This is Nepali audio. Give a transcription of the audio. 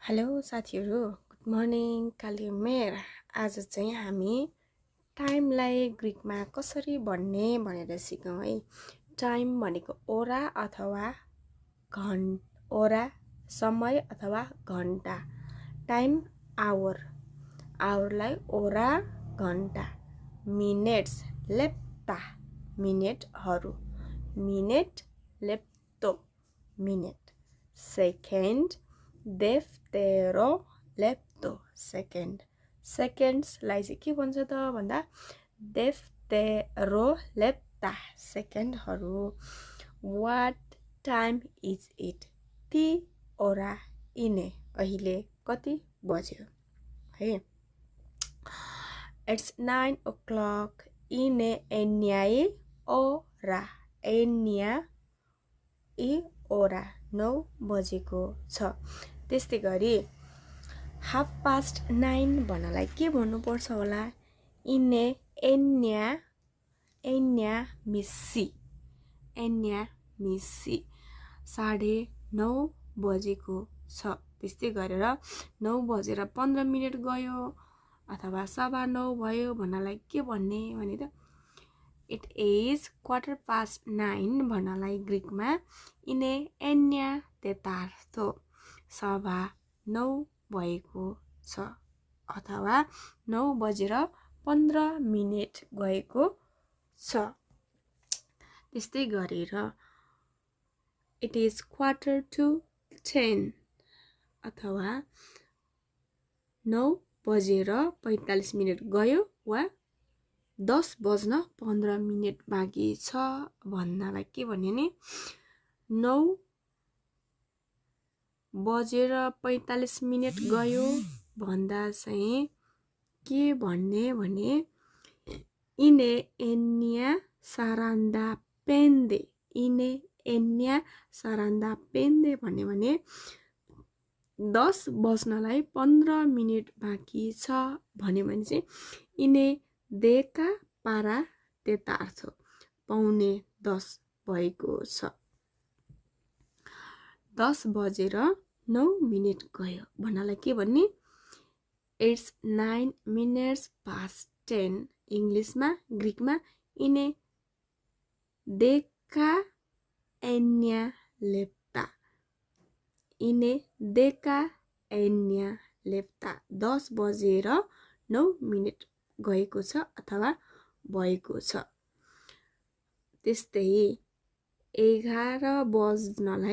हेलो साथीहरू, गुड मर्निङ कालिमेर। आज चाहिँ हामी टाइमलाई ग्रीकमा कसरी भन्ने भनेर सिकौँ है। टाइम भनेको ओरा अथवा ओरा समय अथवा घण्टा। टाइम आवर, आवरलाई ओरा घण्टा। मिनेट्स लेप्टा, मिनेटहरू। मिनेट लेप्टो, मिनेट। सेकेन्ड देफ्तेरो लेप्टो, सेकेन्ड। सेकेन्ड्सलाई चाहिँ के भन्छ त भन्दा देफ्तेरो लेप्टा, सेकेन्डहरू। वाट टाइम इज इट, ती ओरा इने, अहिले कति बज्यो है। इट्स 9 o'clock इने एन्याई ओरा, एन्या इ ओरा, 9 बजेको छ। त्यस्तै गरी 9:30 भन्नलाई के भन्नुपर्छ होला, इने एन्या, एन्या मिसी, एन्या मिसी, 9:30 बजेको छ। त्यस्तै गरेर 9 बजेर 15 मिनट गयो अथवा 9:15 भयो भन्नलाई के भन्ने भने त इट इज 9:15 भन्नलाई ग्रीकमा इने एन्या तेतार्थो, 9:15 भएको छ अथवा 9 बजेर 15 मिनट गएको छ। त्यस्तै गरेर इट इज 9:45 अथवा 9 बजेर 45 मिनट गयो वा 10 बज्न 15 मिनट बाँकी छ भन्नलाई के भन्ने नि 9 बजेर 45 मिनट गयो भन्दा चाहिँ के भन्ने भने इने एन्या सारान्दा पेन्दे, इने एन्या सारान्दा पेन्दे भन्ने भने 10 बज्नलाई 15 मिनट बाँकी छ भन्यो भने चाहिँ इने देका पारा तेतार्थो, 9:15 भएको छ। 10 बजेर 9 मिनट गयो भन्नलाई के भन्ने इट्स 9 minutes past 10, इङ्ग्लिसमा ग्रीकमा इने देका एन्या लेप्टा, इने देका एन्या लेप्टा, 10 बजेर 9 मिनट गएको छ अथवा भएको छ। त्यस्तै 11 बज्नलाई